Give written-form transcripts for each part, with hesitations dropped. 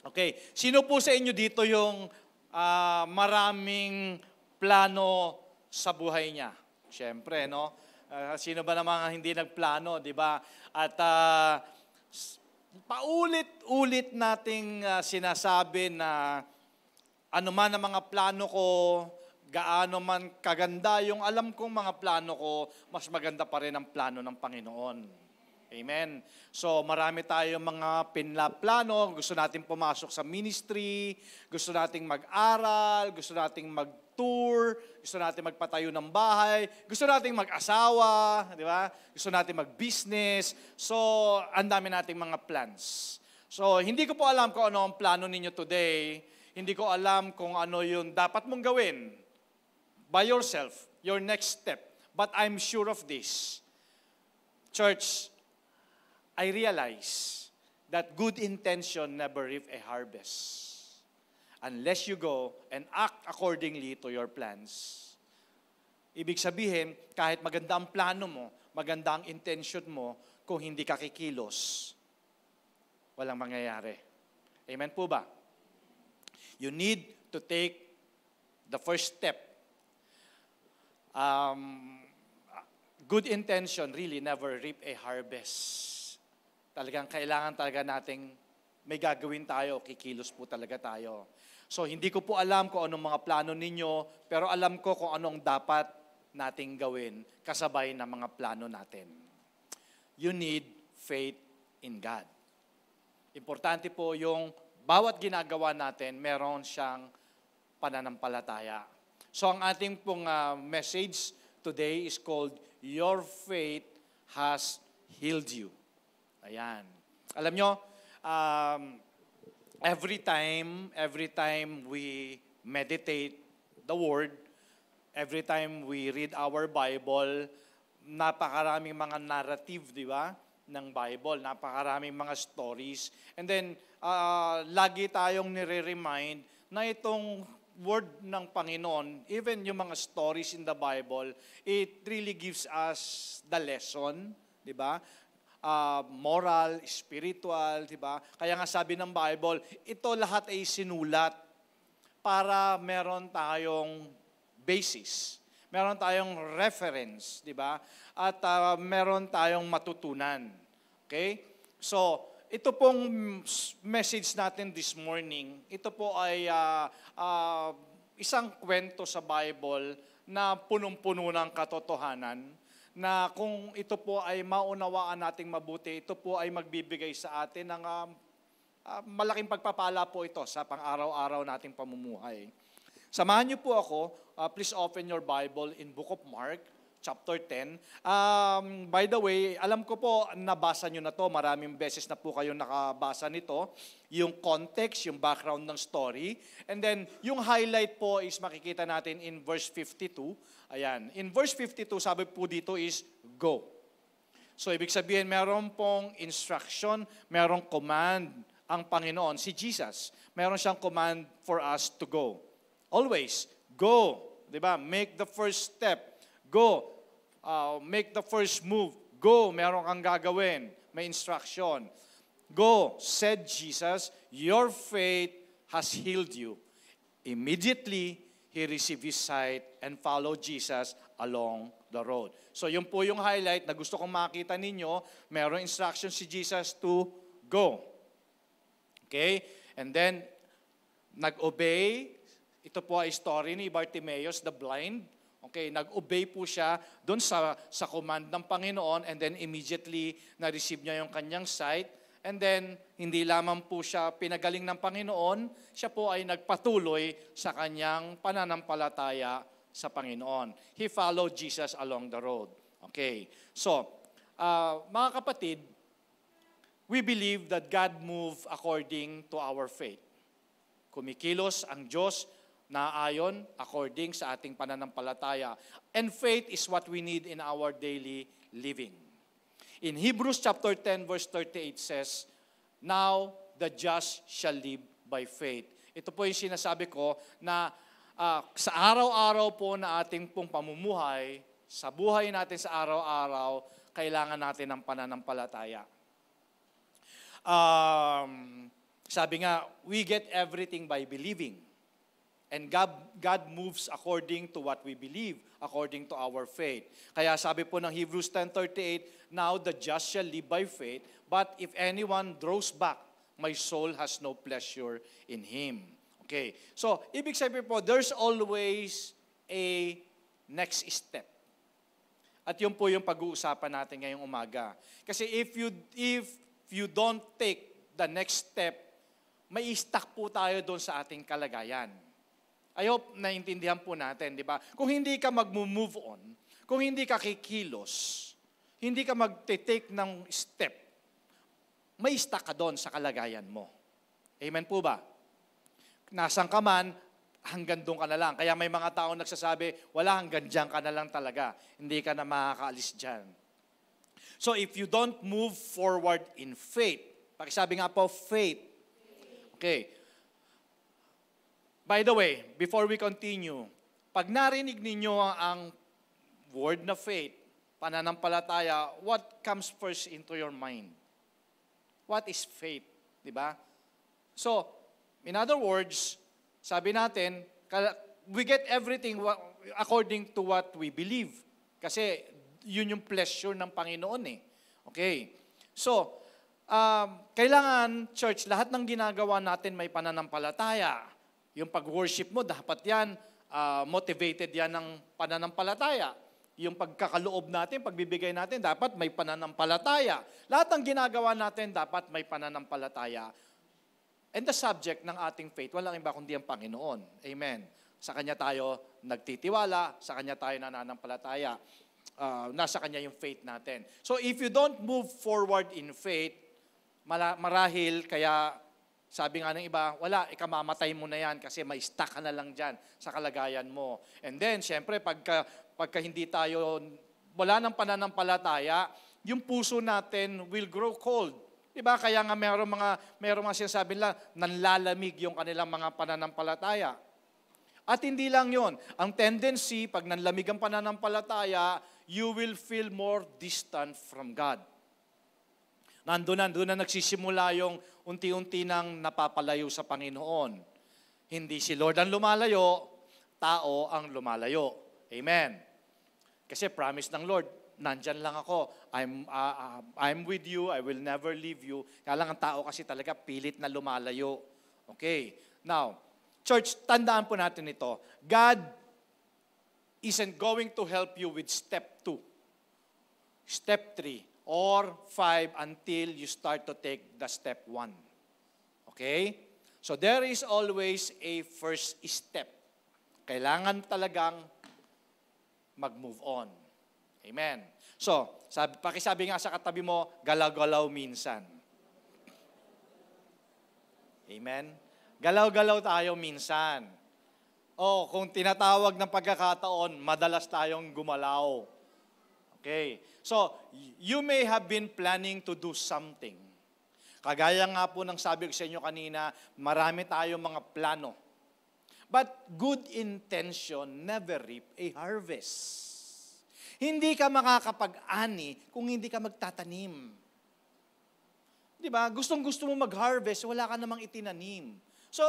Okay, sino po sa inyo dito yung maraming plano sa buhay niya? Siyempre, no? Sino ba namang hindi nagplano, di ba? At paulit-ulit nating sinasabi na ano man ang mga plano ko, gaano man kaganda yung alam kong mga plano ko, mas maganda pa rin ang plano ng Panginoon. Amen. So marami tayong mga pinla-plano, gusto nating pumasok sa ministry, gusto nating mag-aral, gusto nating mag-tour, gusto nating magpatayo ng bahay, gusto nating mag-asawa, di ba? Gusto nating mag-business. So ang dami nating mga plans. So hindi ko po alam kung ano ang plano ninyo today. Hindi ko alam kung ano yung dapat mong gawin by yourself, your next step. But I'm sure of this. Church, I realize that good intention never reap a harvest unless you go and act accordingly to your plans. Ibig sabihin, kahit maganda ang plano mo, maganda ang intention mo, kung hindi ka kikilos, walang mangyayari. Amen po ba? You need to take the first step. Good intention really never reap a harvest. Talagang kailangan talaga nating may gagawin tayo, kikilos po talaga tayo. So hindi ko po alam kung anong mga plano ninyo, pero alam ko kung anong dapat nating gawin kasabay ng mga plano natin. You need faith in God. Importante po yung bawat ginagawa natin, meron siyang pananampalataya. So ang ating pong message today is called, Your Faith Has Healed You. Ayan. Alam nyo, every time we meditate the Word, every time we read our Bible, napakaraming mga narrative, di ba, ng Bible, napakaraming mga stories. And then, lagi tayong nire-remind na itong Word ng Panginoon, even yung mga stories in the Bible, it really gives us the lesson, di ba? Moral, spiritual, di ba? Kaya nga sabi ng Bible, ito lahat ay sinulat para meron tayong basis, meron tayong reference, di ba? At meron tayong matutunan. Okay? So, ito pong message natin this morning, ito po ay isang kwento sa Bible na punong-puno ng katotohanan, na kung ito po ay maunawaan nating mabuti, ito po ay magbibigay sa atin ng malaking pagpapala po ito sa pang-araw-araw nating pamumuhay. Samahan niyo po ako, please open your Bible in Book of Mark, chapter 10. By the way, alam ko po, nabasa niyo na to, maraming beses na po kayong nakabasa nito, yung context, yung background ng story, and then yung highlight po is makikita natin in verse 52. Ayan. In verse 52, sabi po dito is, go. So, ibig sabihin, meron pong instruction, merong command ang Panginoon, si Jesus. Meron siyang command for us to go. Always, go. Diba? Make the first step. Go. Make the first move. Go. Meron kang gagawin. May instruction. Go, said Jesus, your faith has healed you. Immediately, he received his sight and followed Jesus along the road. So yun po yung highlight na gusto kong makita ninyo. Merong instruction si Jesus to go. Okay? And then, nag-obey. Ito po ay story ni Bartimaeus, the blind. Okay, nag-obey po siya doon sa command ng Panginoon, and then immediately na-receive niya yung kanyang sight. And then, hindi lamang po siya pinagaling ng Panginoon, siya po ay nagpatuloy sa kanyang pananampalataya sa Panginoon. He followed Jesus along the road. Okay. So, mga kapatid, we believe that God moved according to our faith. Kumikilos ang Diyos na ayon according sa ating pananampalataya. And faith is what we need in our daily living. In Hebrews chapter 10 verse 38 says, now the just shall live by faith. Ito po yung sinasabi ko na sa araw-araw po na ating pong pamumuhay, sa buhay natin sa araw-araw, kailangan natin ng pananampalataya. Sabi nga, we get everything by believing. And God moves according to what we believe, according to our faith. Kaya sabi po ng Hebrews 10:38, now the just shall live by faith, but if anyone draws back, my soul has no pleasure in him. Okay, so ibig sabihin po, there's always a next step. At yun po yung pag-uusapan natin ngayong umaga. Kasi if you don't take the next step, may stuck po tayo doon sa ating kalagayan. I hope naintindihan po natin, di ba? Kung hindi ka mag-move on, kung hindi ka kikilos, hindi ka mag-take ng step, may stuck ka doon sa kalagayan mo. Amen po ba? Nasaan ka man, hanggang doon ka na lang. Kaya may mga tao nagsasabi, wala, hanggang dyan ka na lang talaga. Hindi ka na makakaalis dyan. So if you don't move forward in faith, pakisabi nga po, faith. Okay. By the way, before we continue, pag narinig ninyo ang word na faith, pananampalataya, what comes first into your mind? What is faith? Diba? So, in other words, sabi natin, we get everything according to what we believe. Kasi yun yung pleasure ng Panginoon eh. Okay. So, kailangan, church, lahat ng ginagawa natin may pananampalataya. Yung pag-worship mo, dapat yan, motivated yan ng pananampalataya. Yung pagkakaloob natin, pagbibigay natin, dapat may pananampalataya. Lahat ng ginagawa natin, dapat may pananampalataya. And the subject ng ating faith, walang iba kundi ang Panginoon. Amen. Sa Kanya tayo nagtitiwala, sa Kanya tayo nananampalataya. Nasa Kanya yung faith natin. So if you don't move forward in faith, marahil kaya sabi nga ng iba, wala, ikamamatay mo na yan kasi may stuck ka na lang dyan sa kalagayan mo. And then, syempre, pagka hindi tayo, wala ng pananampalataya, yung puso natin will grow cold. Diba? Kaya nga mayroong mga sinasabi nila, nanlalamig yung kanilang mga pananampalataya. At hindi lang yon. Ang tendency, pag nanlamig ang pananampalataya, you will feel more distant from God. Nandun na nagsisimula yung unti-unti nang napapalayo sa Panginoon. Hindi si Lord ang lumalayo, tao ang lumalayo. Amen. Kasi promise ng Lord, nandyan lang ako. I'm with you, I will never leave you. Kaya lang ang tao kasi talaga pilit na lumalayo. Okay. Now, church, tandaan po natin ito. God isn't going to help you with step 2, step 3, or 5 until you start to take the step 1. Okay? So there is always a first step. Kailangan talagang mag-move on. Amen. So, pakisabi nga sa katabi mo, galaw-galaw minsan. Amen? Galaw-galaw tayo minsan. O, kung tinatawag ng pagkakataon, madalas tayong gumalaw. Okay. So, you may have been planning to do something. Kagaya nga po ng sabi ko sa inyo kanina, marami tayong mga plano. But good intention never reap a harvest. Hindi ka makakapag-ani kung hindi ka magtatanim. Di ba? Gustong-gusto mo mag-harvest, wala ka namang itinanim. So,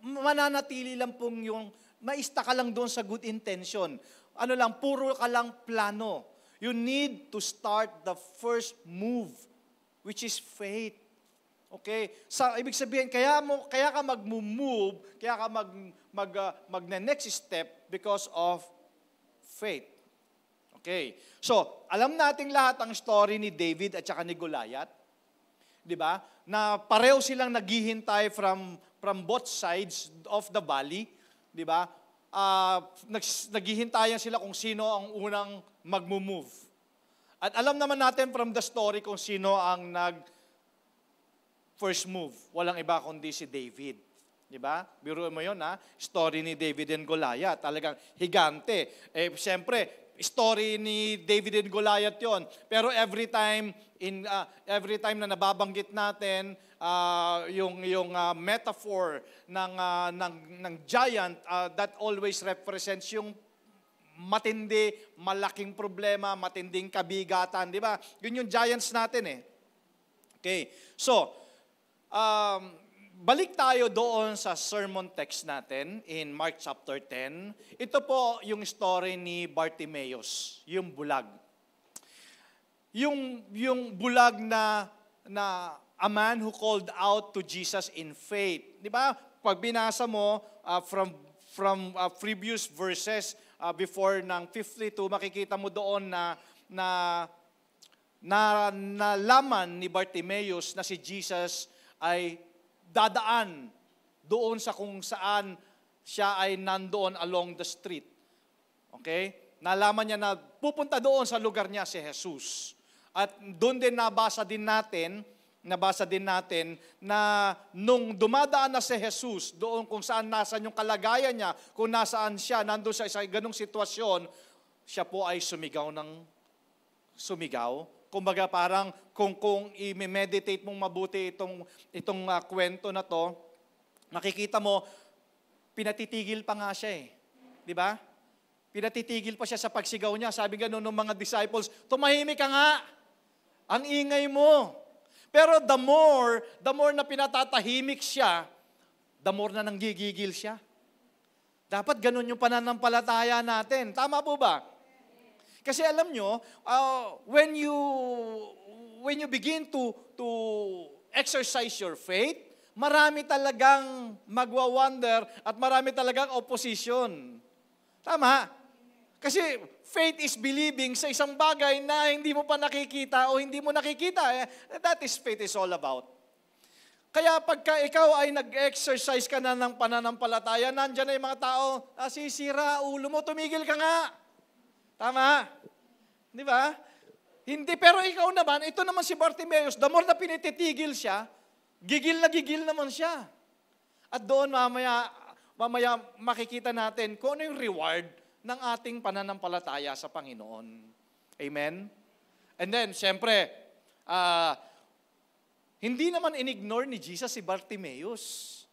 mananatili lang pong yung, maista ka lang doon sa good intention. Ano lang, puro ka lang plano. You need to start the first move, which is faith. Okay? So, ibig sabihin, kaya ka mag-move, kaya ka mag-next step because of faith. Okay? So, alam nating lahat ang story ni David at saka ni Goliath. Di ba? Na pareho silang naghihintay from both sides of the valley. Di ba? Naghihintayan sila kung sino ang unang mag-move. At alam naman natin from the story kung sino ang first move. Walang iba kundi si David. Di ba? Biro mo yun, ha? Story ni David and Goliath. Talagang higante. Siyempre, story ni David and Goliath yon. Pero every time na nababanggit natin yung metaphor ng giant, that always represents yung matindi, malaking problema, matinding kabigatan, di ba? Yun yung giants natin eh. Okay. So, balik tayo doon sa sermon text natin in Mark chapter 10. Ito po yung story ni Bartimaeus, yung bulag. Yung bulag na a man who called out to Jesus in faith. Di ba? Pag binasa mo from previous verses before ng 52, makikita mo doon na nalaman ni Bartimaeus na si Jesus ay dadaan doon sa kung saan siya ay nandoon along the street. Okay? Nalaman niya na pupunta doon sa lugar niya si Jesus. At doon din nabasa din natin na nung dumadaan na si Jesus doon kung saan nasaan yung kalagayan niya, kung nasaan siya, nandoon sa ganung sitwasyon, siya po ay sumigaw. Kumbaga parang kung i-meditate mong mabuti itong kwento na to, makikita mo, pinatitigil pa nga siya eh. Di ba? Pinatitigil pa siya sa pagsigaw niya. Sabi nga ng mga disciples, tumahimik ka nga. Ang ingay mo. Pero the more na pinatatahimik siya, the more na nanggigigil siya. Dapat ganun yung pananampalataya natin. Tama po ba? Kasi alam nyo, when you begin to exercise your faith, marami talagang magwa-wonder at marami talagang opposition. Tama? Kasi faith is believing sa isang bagay na hindi mo pa nakikita o hindi mo nakikita. That is faith is all about. Kaya pagka ikaw ay nag-exercise ka na ng pananampalataya, nandyan na yung mga tao, sisira ulo mo, tumigil ka nga. Tama? Di ba? Hindi, pero ikaw naman, ito naman si Bartimaeus, the more na pinititigil siya, gigil naman siya. At doon mamaya makikita natin kung ano yung reward ng ating pananampalataya sa Panginoon. Amen? And then, siyempre, hindi naman in-ignore ni Jesus si Bartimaeus.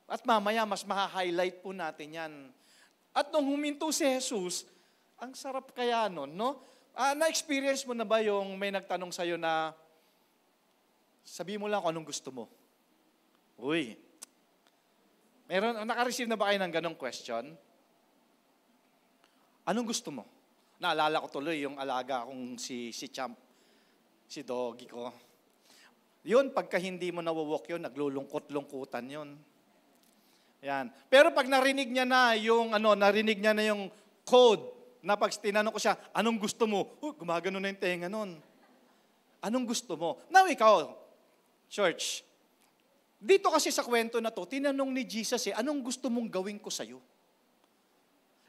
At mamaya, mas maha-highlight po natin yan. At nung huminto si Jesus, ang sarap kaya nun, no? Na-experience mo na ba yung may nagtanong sa'yo na sabi mo lang kung anong gusto mo? Uy, naka-receive na ba kayo ng ganong question? Anong gusto mo? Naalala ko tuloy yung alaga kong si Champ, si Doggy ko. Yun, pagka hindi mo nawawalk yun, naglulungkot-lungkutan yun. Yan. Pero pag narinig niya na yung code, na pag tinanong ko siya, anong gusto mo? Gumagano na yung tenga nun. Anong gusto mo? Now ikaw, church, dito kasi sa kwento na to, tinanong ni Jesus anong gusto mong gawin ko sa'yo?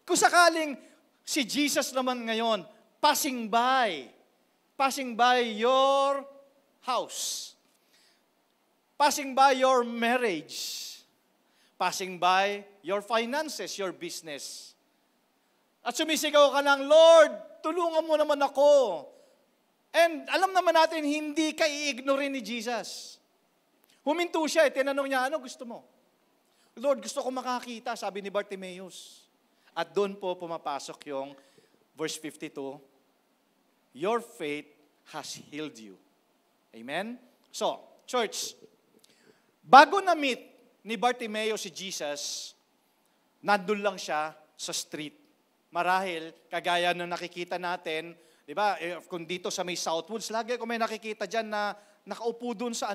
Kung sakaling si Jesus naman ngayon, passing by your house, passing by your marriage, passing by your finances, your business, at sumisigaw ka ng, Lord, tulungan mo naman ako. And alam naman natin, hindi ka i-ignore ni Jesus. Huminto siya, tinanong niya, ano gusto mo? Lord, gusto ko makakita, sabi ni Bartimaeus. At doon po pumapasok yung verse 52, your faith has healed you. Amen? So, church, bago na-meet ni Bartimaeus si Jesus, nandun lang siya sa street. Marahil, kagaya nung nakikita natin, di ba, kung dito sa may Southwoods, lagi ko may nakikita dyan na nakaupo dun sa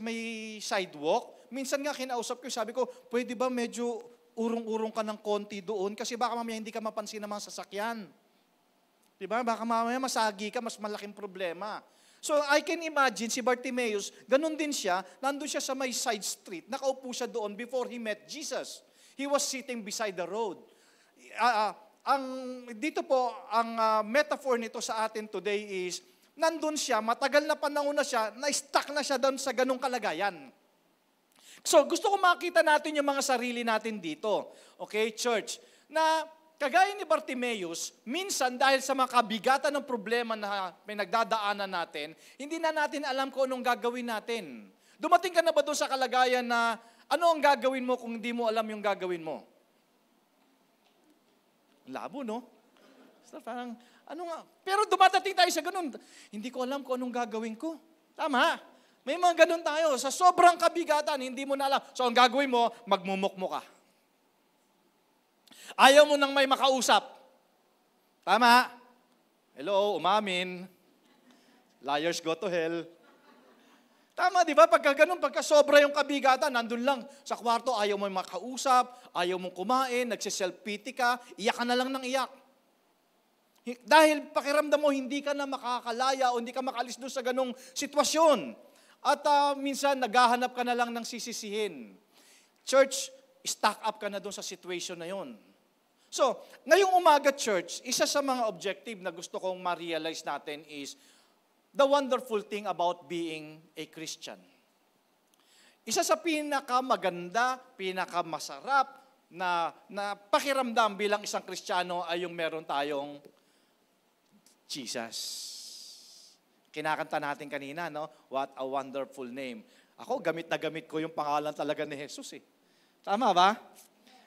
may sidewalk. Minsan nga kinausap ko, sabi ko, pwede ba medyo urong-urong ka ng konti doon? Kasi baka mamaya hindi ka mapansin ng mga sasakyan. Di ba? Baka mamaya masagi ka, mas malaking problema. So I can imagine si Bartimaeus, ganun din siya, nandun siya sa may side street, nakaupo siya doon before he met Jesus. He was sitting beside the road. Dito po, ang metaphor nito sa atin today is, nandun siya, matagal na panahon na siya, na-stuck na siya doon sa ganung kalagayan. So, gusto ko makita natin yung mga sarili natin dito. Okay, church? Na, kagaya ni Bartimaeus, minsan dahil sa mga kabigatan ng problema na may nagdadaanan natin, hindi na natin alam kung anong gagawin natin. Dumating ka na ba doon sa kalagayan na, ano ang gagawin mo kung hindi mo alam yung gagawin mo? Labo, no? So, parang, ano nga? Pero dumadating tayo sa ganun. Hindi ko alam kung anong gagawin ko. Tama. May mga ganun tayo. Sa sobrang kabigatan, hindi mo na alam. So, ang gagawin mo, magmumukmo ka. Ayaw mo nang may makausap. Tama? Hello, umamin. Liars go to hell. Tama, di ba? Pagka ganun, pagka sobra yung kabigatan, nandun lang sa kwarto, ayaw mo makausap, ayaw mong kumain, nagsiself-pity ka, iyak ka na lang ng iyak. Dahil pakiramdam mo, hindi ka na makakalaya o hindi ka makalis doon sa ganung sitwasyon. At minsan, naghahanap ka na lang ng sisisihin. Church, stack up ka na doon sa situation na yon. So, ngayong umaga, church, isa sa mga objective na gusto kong ma-realize natin is the wonderful thing about being a Christian. Isa sa pinakamaganda, pinakamasarap na pakiramdam bilang isang Kristiyano ay yung meron tayong Jesus. Kinakanta natin kanina, no? What a wonderful name. Ako, gamit na gamit ko yung pangalan talaga ni Jesus eh. Tama ba?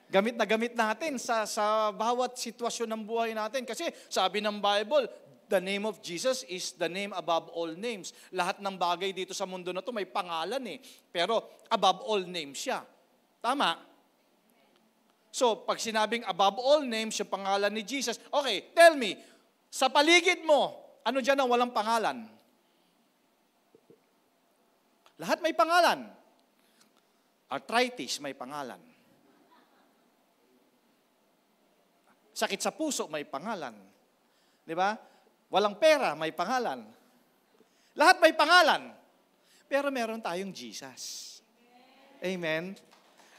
Gamit na gamit natin sa bawat sitwasyon ng buhay natin. Kasi sabi ng Bible, the name of Jesus is the name above all names. Lahat ng bagay dito sa mundo na to may pangalan eh. Pero above all names siya. Tama? So, pag sinabing above all names, yung pangalan ni Jesus, okay, tell me, sa paligid mo, ano dyan ang walang pangalan? Lahat may pangalan. Arthritis, may pangalan. Sakit sa puso, may pangalan. Di ba? Walang pera, may pangalan. Lahat may pangalan. Pero meron tayong Jesus. Amen?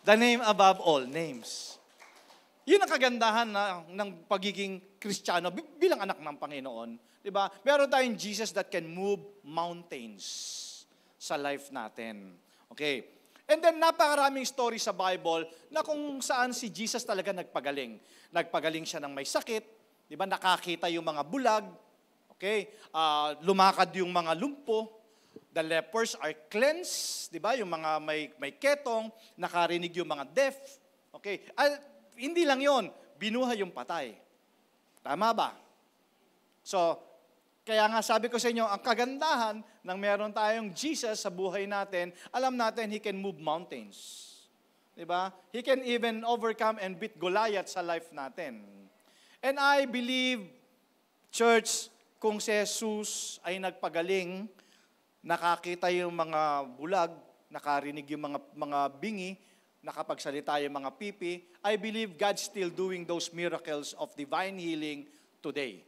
The name above all names. Yun ang kagandahan ng pagiging Kristiyano bilang anak ng Panginoon. Diba? Meron tayong Jesus that can move mountains sa life natin. Okay. And then napakaraming story sa Bible na kung saan si Jesus talaga nagpagaling. Nagpagaling siya ng may sakit. Diba? Nakakita yung mga bulag. Okay? Lumakad yung mga lumpo. The lepers are cleansed. Diba? Yung mga may ketong. Nakarinig yung mga deaf. Okay? Hindi lang yon, binuhay yung patay. Tama ba? So, kaya nga sabi ko sa inyo, ang kagandahan ng meron tayong Jesus sa buhay natin, alam natin He can move mountains. Diba? He can even overcome and beat Goliath sa life natin. And I believe, church, kung si Jesus ay nagpagaling, nakakita yung mga bulag, nakarinig yung mga bingi, nakapagsalita yung mga pipi, I believe God's still doing those miracles of divine healing today.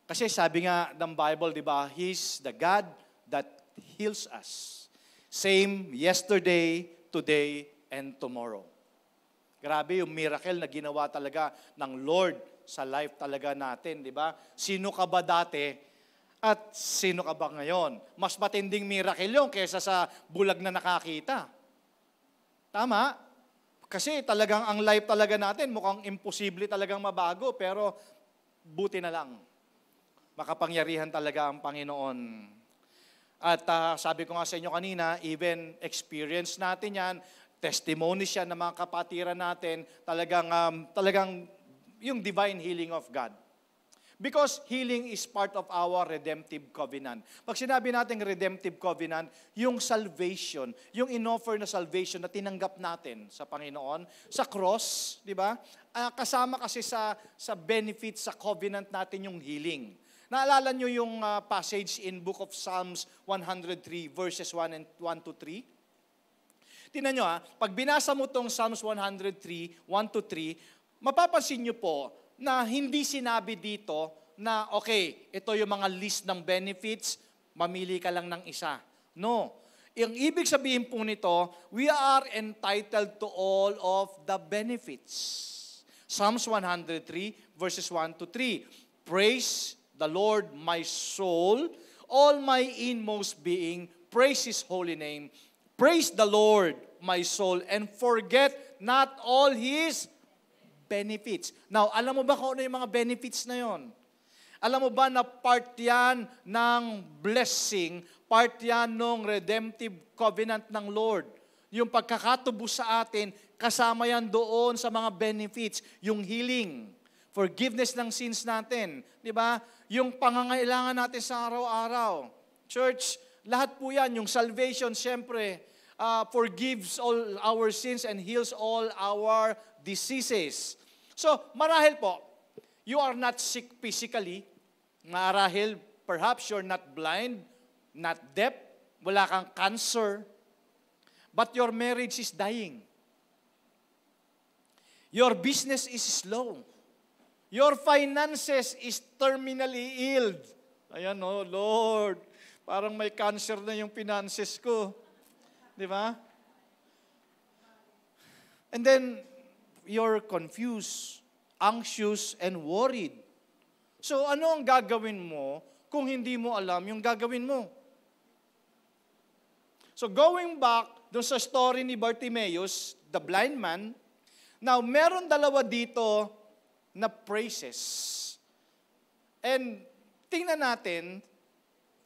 Kasi sabi nga ng Bible, di ba, He's the God that heals us. Same yesterday, today, and tomorrow. Grabe yung miracle na ginawa talaga ng Lord sa life talaga natin, di ba? Sino ka ba dati at sino ka ba ngayon? Mas matinding miracle yun kaysa sa bulag na nakakita. Tama? Kasi talagang ang life talaga natin mukhang imposible talagang mabago, pero buti na lang. Makapangyarihan talaga ang Panginoon. At sabi ko nga sa inyo kanina, even experience natin yan, testimony siya ng mga kapatiran natin, talagang yung divine healing of God. Because healing is part of our redemptive covenant. Pag sinabi natin redemptive covenant, yung salvation, yung in-offer na salvation na tinanggap natin sa Panginoon, sa cross, di ba? Kasama kasi sa benefits, sa covenant natin yung healing. Naalala nyo yung passage in Book of Psalms 103, verses 1 to 3? Tingnan nyo pag binasa mo tong Psalms 103, 1 to 3, mapapansin nyo po na hindi sinabi dito na, okay, ito yung mga list ng benefits, mamili ka lang ng isa. No. Yung ibig sabihin po nito, we are entitled to all of the benefits. Psalms 103, verses 1 to 3. Praise the Lord, my soul, all my inmost being, praise His holy name. Praise the Lord, my soul, and forget not all His benefits. Now, alam mo ba kung ano yung mga benefits na yon? Alam mo ba na part yan ng blessing, part yan ng redemptive covenant ng Lord? Yung pagkakatubos sa atin, kasama yan doon sa mga benefits, yung healing, forgiveness ng sins natin, di ba? Yung pangangailangan natin sa araw-araw. Church, Lahat po yan, yung salvation, siyempre, forgives all our sins and heals all our diseases. So, marahil po, you are not sick physically. Marahil, perhaps you're not blind, not deaf, wala kang cancer, but your marriage is dying. Your business is slow. Your finances is terminally ill. Ayan, oh, Lord, parang may cancer na yung finances ko. Di ba? And then, you're confused, anxious, and worried. So, ano ang gagawin mo kung hindi mo alam yung gagawin mo? So, going back dun sa story ni Bartimaeus, the blind man, now, meron dalawa dito na praises. And tingnan natin,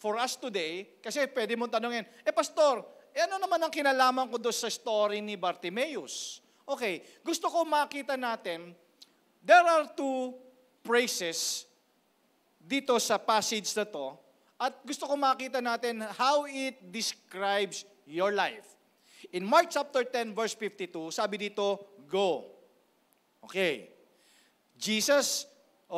for us today, kasi pwede mong tanungin, Pastor, ano naman ang kinalaman ko doon sa story ni Bartimaeus? Okay, gusto ko makita natin, there are two praises dito sa passage na to, at gusto ko makita natin how it describes your life. In Mark chapter 10, verse 52, sabi dito, go. Okay.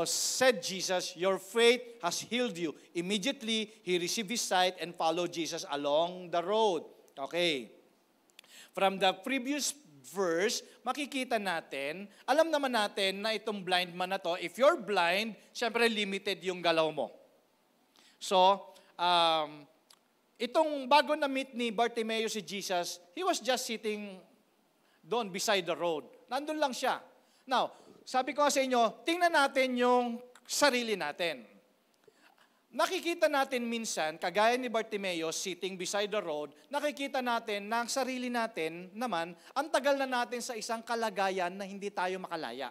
Said Jesus, your faith has healed you. Immediately, he received his sight and followed Jesus along the road. Okay. From the previous verse, makikita natin, alam naman natin na itong blind man na to, if you're blind, syempre limited yung galaw mo. So, itong bago na meet ni Bartimaeus si Jesus, he was just sitting doon beside the road. Nandun lang siya. Now, sabi ko sa inyo, tingnan natin yung sarili natin. Nakikita natin minsan, kagaya ni Bartimaeus sitting beside the road, nakikita natin na ang sarili natin naman, ang tagal na natin sa isang kalagayan na hindi tayo makalaya.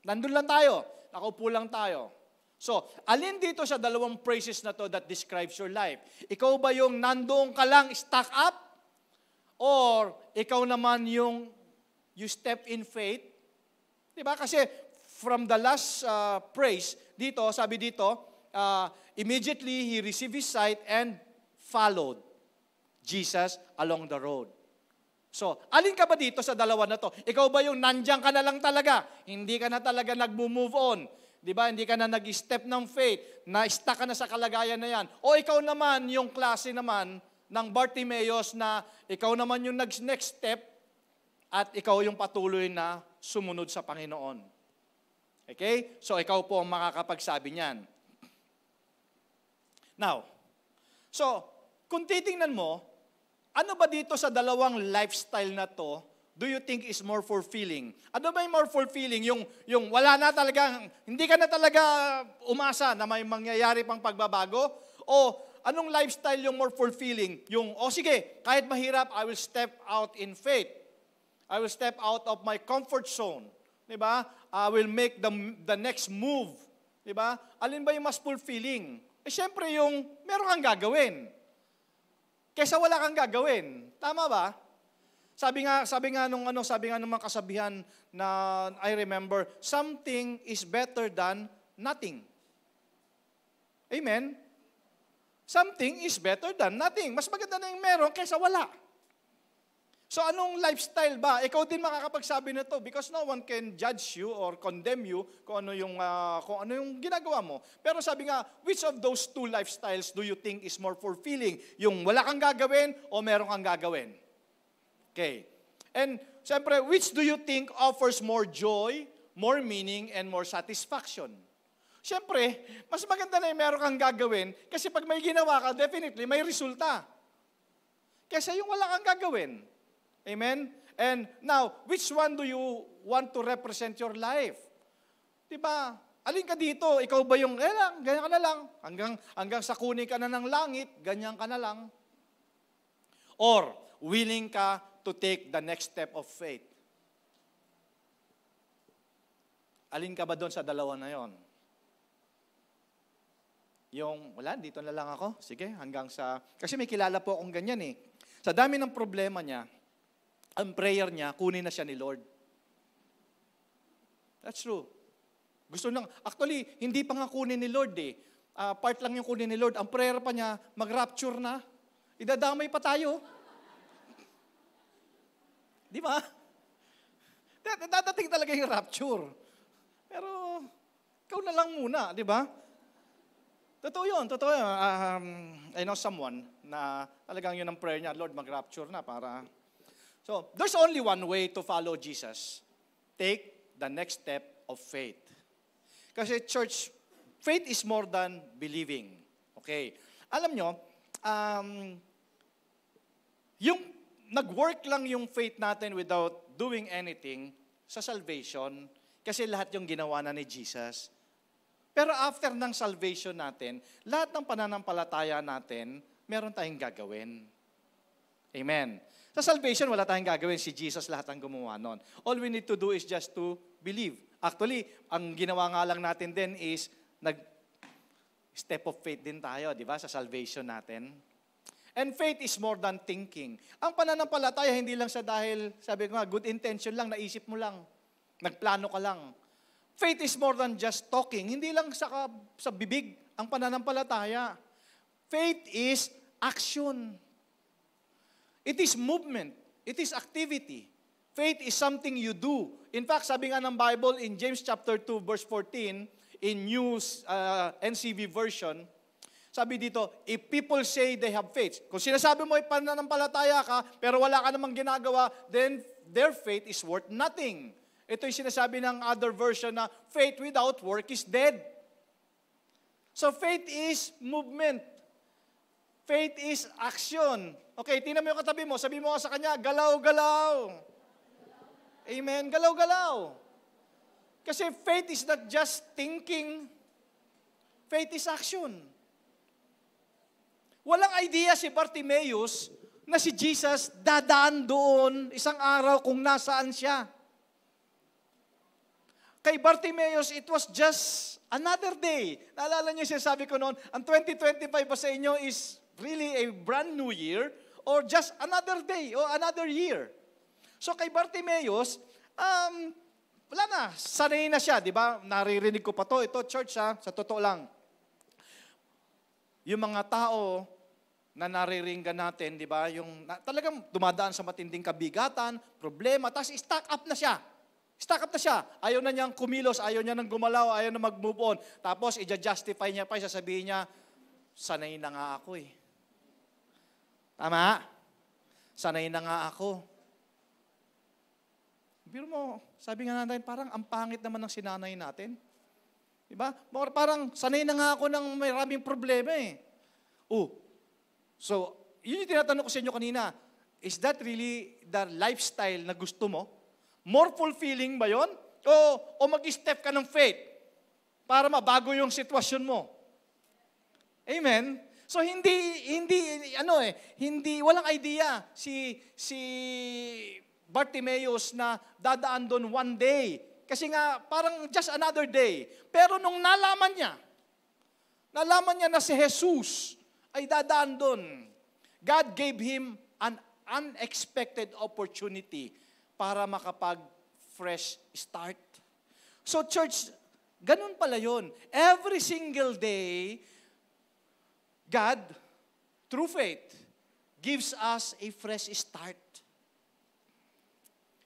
Nandun lang tayo, nakaupo lang tayo. So, alin dito sa dalawang phrases na to that describes your life? Ikaw ba yung nandoon ka lang stuck up? Or ikaw naman yung you step in faith? Diba? Kasi from the last praise, dito, sabi dito, immediately he received his sight and followed Jesus along the road. So, alin ka ba dito sa dalawa na to? Ikaw ba yung nandiyan ka na lang talaga? Hindi ka na talaga nag-move on. Diba? Hindi ka na nag-step ng faith. Na-stuck ka na sa kalagayan na yan. O ikaw naman, yung klase naman ng Bartimaeus na ikaw naman yung next step at ikaw yung patuloy na sumunod sa Panginoon. Okay? So, ikaw po ang makakapagsabi niyan. Now, so, kung titingnan mo, ano ba dito sa dalawang lifestyle na to, do you think is more fulfilling? Ano ba yung more fulfilling? Yung wala na talaga, hindi ka na talaga umasa na may mangyayari pang pagbabago? O anong lifestyle yung more fulfilling? Yung, sige, kahit mahirap, I will step out in faith. I will step out of my comfort zone. Diba? I will make the next move. Diba? Alin ba yung mas fulfilling? Siyempre yung meron kang gagawin. Kesa wala kang gagawin. Tama ba? Sabi nga nung mga kasabihan na I remember, something is better than nothing. Amen? Something is better than nothing. Mas maganda na yung meron kaysa wala. So anong lifestyle ba? Ikaw din makakapagsabi na to because no one can judge you or condemn you kung ano yung ginagawa mo. Pero sabi nga, which of those two lifestyles do you think is more fulfilling? Yung wala kang gagawin o meron kang gagawin? Okay. And siyempre, which do you think offers more joy, more meaning, and more satisfaction? Siyempre, mas maganda na yung meron kang gagawin kasi pag may ginawa ka, definitely may resulta. Kesa yung wala kang gagawin. Amen? And now, which one do you want to represent your life? Diba? Alin ka dito? Ikaw ba yung, ganyan ka na lang. Hanggang sa kunin ka na ng langit, ganyan ka na lang. Or, willing ka to take the next step of faith. Alin ka ba doon sa dalawa na yon? Yung, dito na lang ako. Sige, kasi may kilala po akong ganyan eh. Sa dami ng problema niya, ang prayer niya, kunin na siya ni Lord. That's true. Actually, hindi pa nga kunin ni Lord eh. part lang yung kunin ni Lord. Ang prayer pa niya, mag-rapture na. Idadamay pa tayo. Di ba? Dadating talaga yung rapture. Pero, ikaw na lang muna, di ba? Totoo yun. I know someone na talagang yun ang prayer niya, Lord, mag-rapture na para... So, there's only one way to follow Jesus. Take the next step of faith. Kasi church, faith is more than believing. Okay. Alam nyo, yung nag-work lang yung faith natin without doing anything sa salvation, kasi lahat yung ginawa na ni Jesus. Pero after ng salvation natin, lahat ng pananampalataya natin, meron tayong gagawin. Amen. Sa salvation, wala tayong gagawin. Si Jesus lahat ang gumawa nun. All we need to do is just to believe. Actually, ang ginawa nga lang natin din is step of faith din tayo, di ba, sa salvation natin. And faith is more than thinking. Ang pananampalataya, hindi lang sa dahil, sabi ko nga, good intention lang, naisip mo lang, nagplano ka lang. Faith is more than just talking. Hindi lang sa bibig ang pananampalataya. Faith is action. It is movement. It is activity. Faith is something you do. In fact, sabi nga ng Bible in James chapter 2, verse 14, in New NCV version, sabi dito, if people say they have faith, kung sinasabi mo ay pananampalataya ka, pero wala ka namang ginagawa, then their faith is worth nothing. Ito yung sinasabi ng other version na faith without work is dead. So faith is movement. Faith is action. Okay, tingnan mo yung katabi mo. Sabi mo sa kanya, galaw-galaw. Amen, galaw-galaw. Kasi faith is not just thinking. Faith is action. Walang idea si Bartimaeus na si Jesus dadaan doon isang araw kung nasaan siya. Kay Bartimaeus, it was just another day. Naalala niyo sabi ko noon, ang 2025 ba sa inyo is really a brand new year or just another day or another year. So kay Bartimaeus, wala na, sanay na siya, di ba? Naririnig ko pa to, ito church sa totoo lang. Yung mga tao na nariringgan natin, di ba? Yung talagang dumadaan sa matinding kabigatan, problema, tapos stack up na siya. Stack up na siya. Ayaw na niyang kumilos, ayaw niya nang gumalaw, ayaw na mag-move on. Tapos i-justify niya pa, sasabihin niya, sanay na nga ako eh. Tama? Sanay na nga ako. Biro mo, sabi nga natin, parang ang pangit naman ng sinanay natin. Diba? Parang sanay na nga ako ng maraming problema eh. So, yun yung tinatanong ko sa inyo kanina, is that really the lifestyle na gusto mo? More fulfilling ba yun? O mag-step ka ng faith para mabago yung sitwasyon mo? Amen? So, walang idea si Bartimaeus na dadaan doon one day. Kasi nga, parang just another day. Pero nung nalaman niya na si Jesus ay dadaan doon, God gave him an unexpected opportunity para makapag-fresh start. So church, ganun pala yun. Every single day, God, through faith, gives us a fresh start.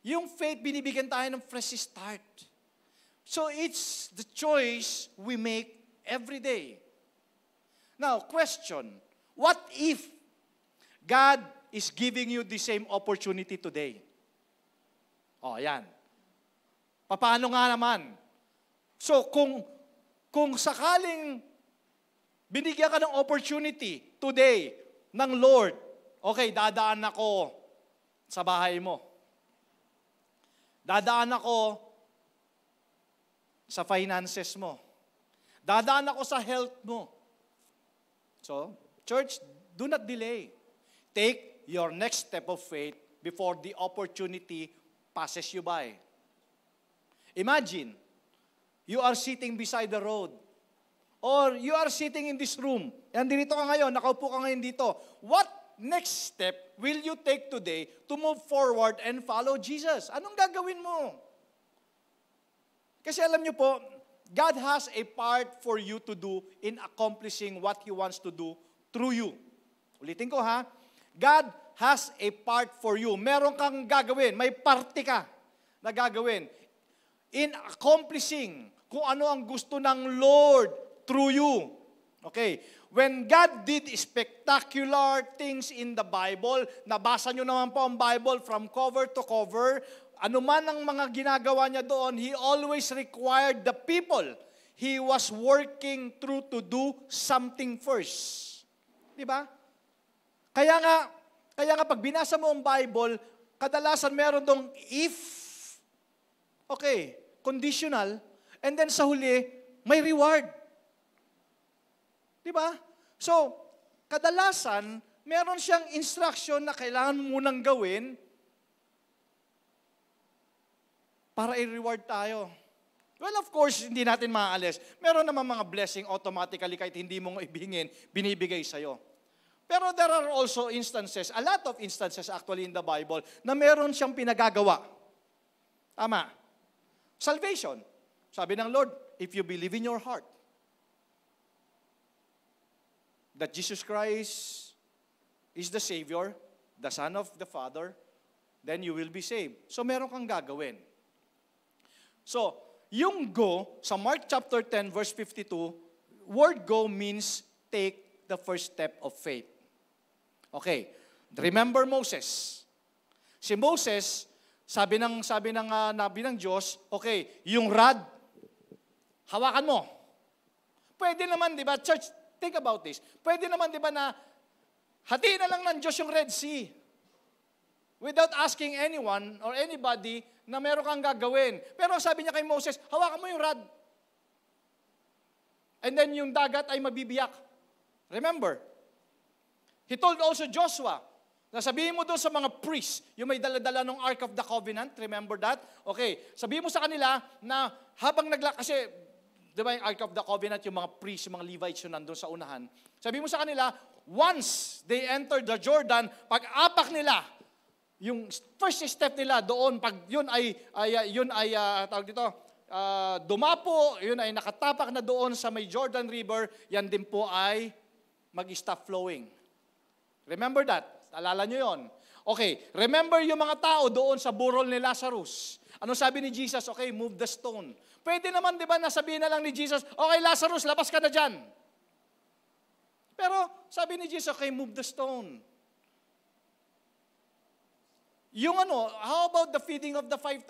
Yung faith, binibigyan tayo ng fresh start. So it's the choice we make every day. Now, question, what if God is giving you the same opportunity today? Yan. Paano nga naman? So, kung sakaling binigyan ka ng opportunity today ng Lord, okay, dadaan ako sa bahay mo. Dadaan ako sa finances mo. Dadaan ako sa health mo. So, church, do not delay. Take your next step of faith before the opportunity passes you by. Imagine, you are sitting beside the road. Or you are sitting in this room. Nandito ka ngayon, nakaupo ka ngayon dito. What next step will you take today to move forward and follow Jesus? Anong gagawin mo? Kasi alam niyo po, God has a part for you to do in accomplishing what He wants to do through you. Ulitin ko ha, God has a part for you. Meron kang gagawin, may parte ka na gagawin in accomplishing kung ano ang gusto ng Lord through you. Okay, when God did spectacular things in the Bible, nabasa nyo naman po ang Bible from cover to cover, ano man ang mga ginagawa niya doon, He always required the people He was working through to do something first. Di ba? Kaya nga pag binasa mo ang Bible, kadalasan meron dong if, okay, conditional, and then sa huli, may reward. Di ba? So, kadalasan, meron siyang instruction na kailangan mo munang gawin para i-reward tayo. Well, of course, hindi natin maaalis. Meron naman mga blessing automatically kahit hindi mo ibigin, binibigay sa'yo. Pero there are also instances, a lot of instances actually in the Bible, na meron siyang pinagagawa. Tama. Salvation. Sabi ng Lord, if you believe in your heart that Jesus Christ is the Savior, the Son of the Father, then you will be saved. So meron kang gagawin. So, yung go, sa Mark chapter 10, verse 52, word go means take the first step of faith. Okay, remember Moses. Si Moses, sabi ng Diyos, okay, yung rod, hawakan mo. Pwede naman, di ba, church, think about this. Pwede naman, di ba, na hatiin na lang ng Diyos yung Red Sea without asking anyone or anybody na meron kang gagawin. Pero sabi niya kay Moses, hawakan mo yung rod. And then yung dagat ay mabibiyak. Remember, He told also Joshua, na sabihin mo doon sa mga priests, yung may dala-dala ng Ark of the Covenant, remember that? Okay, sabihin mo sa kanila na habang kasi, di ba yung Ark of the Covenant, yung mga priests, yung mga Levites yun nandun sa unahan. Sabihin mo sa kanila, once they enter the Jordan, pag-apak nila, yung first step nila doon, pag yun ay tawag dito, dumapo, yun ay nakatapak na doon sa may Jordan River, yan din po ay mag-stop flowing. Remember that? Alala nyo yun. Okay, remember yung mga tao doon sa burol ni Lazarus. Ano sabi ni Jesus? Okay, move the stone. Pwede naman, di ba, nasabihin na lang ni Jesus, okay, Lazarus, labas ka na dyan. Pero sabi ni Jesus, okay, move the stone. Yung how about the feeding of the 5,000?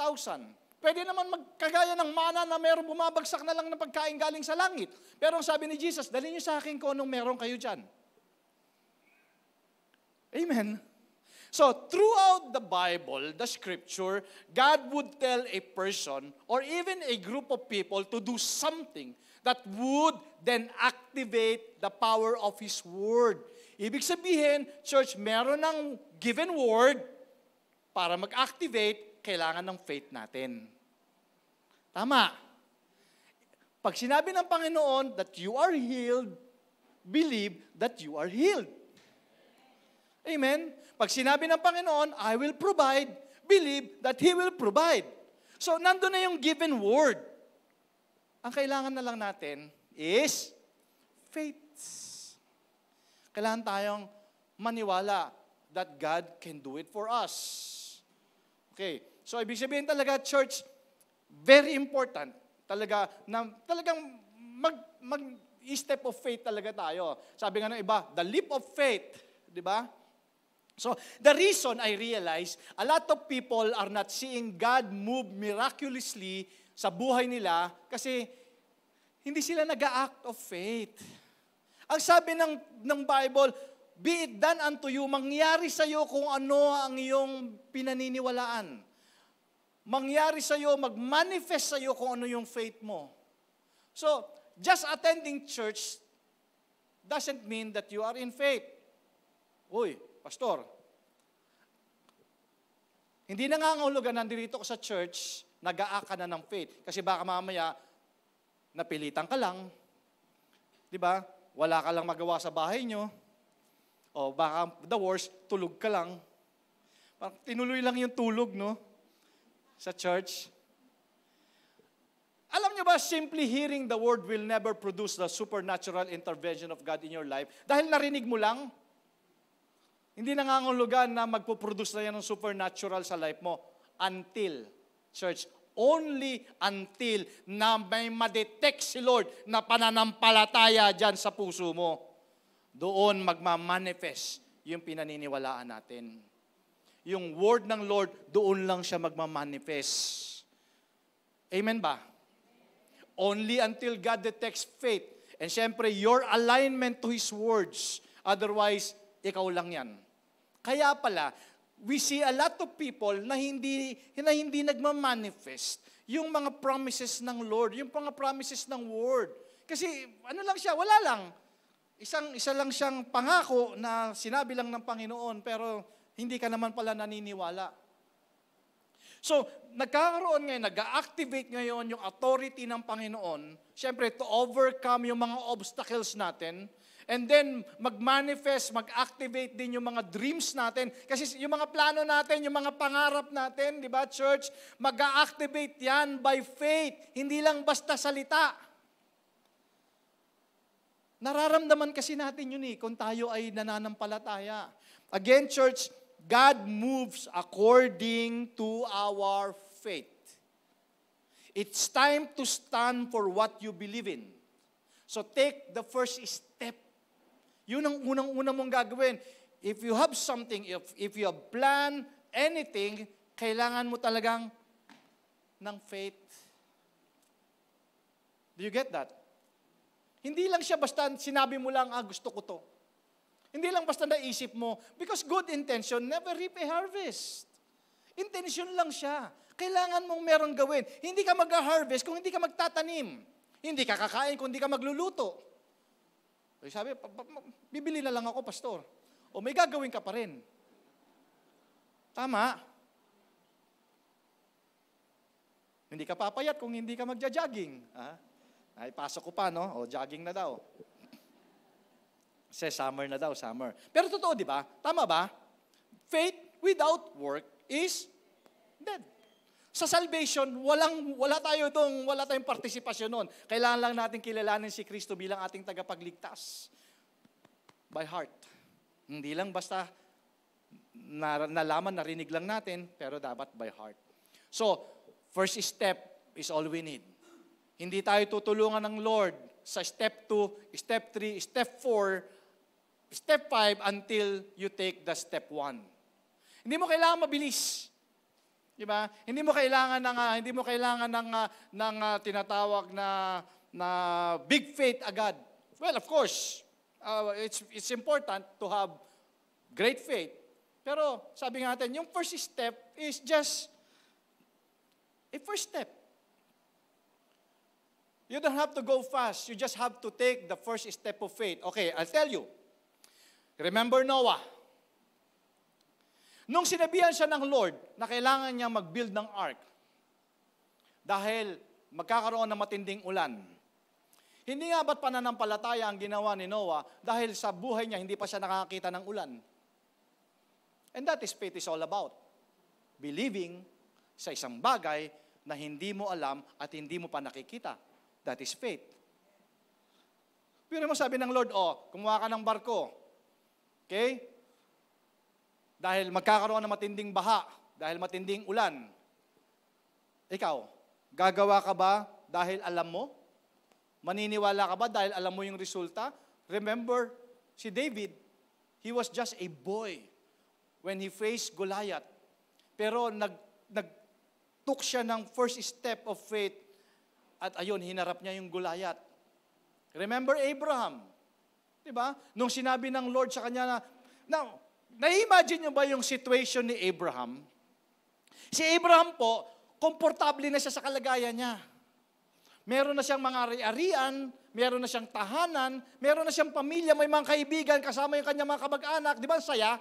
Pwede naman magkagaya ng mana na meron bumabagsak na lang ng pagkain galing sa langit. Pero ang sabi ni Jesus, dali niyo sa akin kung anong meron kayo dyan. Amen. So, throughout the Bible, the Scripture, God would tell a person or even a group of people to do something that would then activate the power of His Word. Ibig sabihin, church, meron ng given word. Para mag-activate, kailangan ng faith natin. Tama. Pag sinabi ng Panginoon that you are healed, believe that you are healed. Amen? Pag sinabi ng Panginoon, I will provide, believe that He will provide. So, nandun na yung given word. Ang kailangan na lang natin is faith. Kailangan tayong maniwala that God can do it for us. Okay, so ibig sabihin talaga, church, very important talaga na talagang mag-step of faith talaga tayo. Sabi nga ng iba, the leap of faith, di ba? So, the reason I realize, a lot of people are not seeing God move miraculously sa buhay nila kasi hindi sila nag-act of faith. Ang sabi ng Bible, be it done unto you, mangyari sa iyo kung ano ang iyong pinaniniwalaan. Mangyari sa iyo, mag-manifest sa iyo kung ano yung faith mo. So, just attending church doesn't mean that you are in faith. Uy, pastor, hindi na ngangahulugan nandito ka sa church, nag-aak ka na ng faith. Kasi baka mamaya, napilitan ka lang. Di ba? Wala ka lang magawa sa bahay nyo. O baka the worst, tulog ka lang. Tinuloy lang yung tulog, no? Sa church. Alam nyo Di ba, simply hearing the word will never produce the supernatural intervention of God in your life dahil narinig mo lang? Hindi nangangahulugan na magpo-produce na yan ng supernatural sa life mo until, church, only until na may madetect si Lord na pananampalataya dyan sa puso mo. Doon magmamanifest yung pinaniniwalaan natin. Yung word ng Lord, doon lang siya magmamanifest. Amen ba? Only until God detects faith. And syempre, your alignment to His words. Otherwise, ikaw lang yan. Kaya pala, we see a lot of people na hindi nagmamanifest yung mga promises ng Lord, yung mga promises ng Word. Kasi ano lang siya, wala lang. Isa lang siyang pangako na sinabi lang ng Panginoon, pero hindi ka naman pala naniniwala. So, nagkakaroon ngayon, nag-activate ngayon yung authority ng Panginoon, syempre to overcome yung mga obstacles natin. And then, mag-manifest, mag-activate din yung mga dreams natin. Kasi yung mga plano natin, yung mga pangarap natin, di ba, church, mag-activate yan by faith. Hindi lang basta salita. Nararamdaman kasi natin yun kung tayo ay nananampalataya. Again, church, God moves according to our faith. It's time to stand for what you believe in. So take the first step. Yun ang unang-una mong gagawin. If you have something, if you have planned anything, kailangan mo talagang ng faith. Do you get that? Hindi lang siya basta sinabi mo lang, gusto ko to. Hindi lang basta naisip mo, because good intention never reap a harvest. Intention lang siya. Kailangan mong merong gawin. Hindi ka mag-harvest kung hindi ka magtatanim. Hindi ka kakain kung hindi ka magluluto. Sabi, bibili na lang ako, pastor. O may gagawin ka pa rin. Tama. Hindi ka papayat kung hindi ka magja-jogging. Ay, pasok ko pa, no? O, jogging na daw. Kasi summer na daw, summer. Pero totoo, di ba? Tama ba? Faith without work is dead. Sa salvation, wala tayong partisipasyon nun. Kailangan lang natin kilalanin si Kristo bilang ating tagapagligtas. By heart. Hindi lang basta nalaman, narinig lang natin, pero dapat by heart. So, first step is all we need. Hindi tayo tutulungan ng Lord sa step 2, step 3, step 4, step 5 until you take the step 1. Hindi mo kailangan mabilis. Di ba? Hindi mo kailangan ng tinatawag na big faith agad. Well, of course, it's important to have great faith. Pero sabi nga natin, yung first step is just a first step. You don't have to go fast. You just have to take the first step of faith. Okay, I'll tell you. Remember Noah? Nung sinabihan siya ng Lord na kailangan niya mag-build ng ark dahil magkakaroon ng matinding ulan, hindi nga ba't pananampalataya ang ginawa ni Noah dahil sa buhay niya hindi pa siya nakakita ng ulan? And that is faith is all about. Believing sa isang bagay na hindi mo alam at hindi mo pa nakikita. That is faith. Pero mo sabi ng Lord, kumuha ka ng barko. Okay? Dahil magkakaroon ng matinding baha, dahil matinding ulan. Ikaw, gagawa ka ba dahil alam mo? Maniniwala ka ba dahil alam mo yung resulta? Remember, si David, he was just a boy when he faced Goliath. Pero nag-took siya ng first step of faith at ayun, hinarap niya yung Goliath. Remember Abraham? Diba? Nung sinabi ng Lord sa kanya now, na-imagine nyo ba yung situation ni Abraham? Si Abraham po, komportable na siya sa kalagayan niya. Meron na siyang mga ari-arian, meron na siyang tahanan, meron na siyang pamilya, may mga kaibigan, kasama yung kanyang mga kamag-anak. Di ba, ang saya?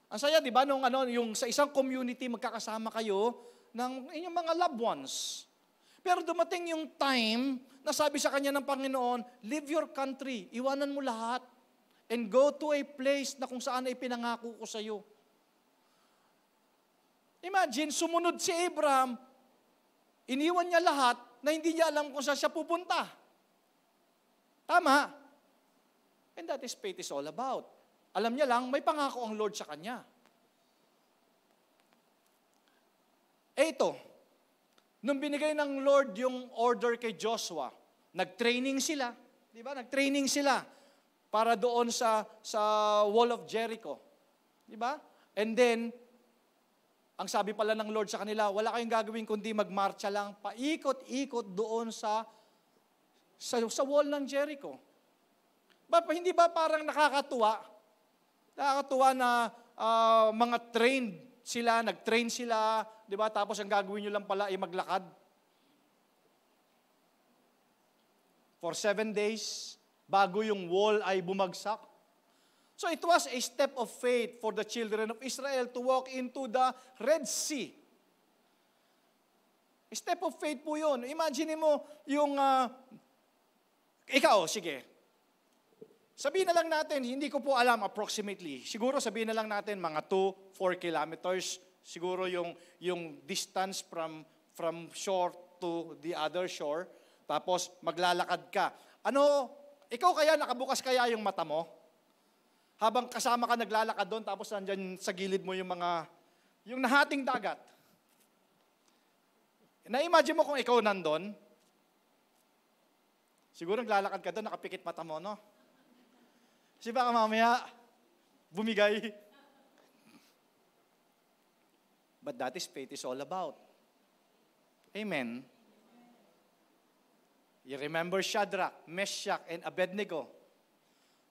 Ang saya, di ba, yung sa isang community, magkakasama kayo ng inyong mga loved ones. Pero dumating yung time na sabi sa kanya ng Panginoon, leave your country, iwanan mo lahat. And go to a place na kung saan ay pinangako ko sa iyo. Imagine, sumunod si Abraham, iniwan niya lahat, na hindi niya alam kung saan siya pupunta. Tama. And that is faith is all about. Alam niya lang, may pangako ang Lord sa kanya. Ito, nung binigay ng Lord yung order kay Joshua, nag-training sila. Di ba? Nag-training sila para doon sa Wall of Jericho. Di ba? And then, ang sabi pala ng Lord sa kanila, wala kayong gagawin kundi magmarcha lang, paikot-ikot doon sa wall ng Jericho. Hindi ba parang nakakatuwa? Nakakatuwa na mga trained sila, nag-train sila, di ba? Tapos ang gagawin nyo lang pala ay maglakad. For 7 days, bago yung wall ay bumagsak. So it was a step of faith for the children of Israel to walk into the Red Sea. A step of faith po yun. Imagine mo yung, ikaw, sige. Sabihin na lang natin, hindi ko po alam approximately. Siguro sabihin na lang natin mga 2-4 kilometers. Siguro yung distance from shore to the other shore. Tapos maglalakad ka. Ikaw kaya nakabukas kaya yung mata mo? Habang kasama ka naglalakad doon, tapos nandyan sa gilid mo yung nahating dagat. Na-imagine mo kung ikaw nandun, siguro naglalakad ka doon, nakapikit mata mo, no? Kasi baka mamaya, bumigay. But that is faith is all about. Amen. You remember Shadrach, Meshach, and Abednego.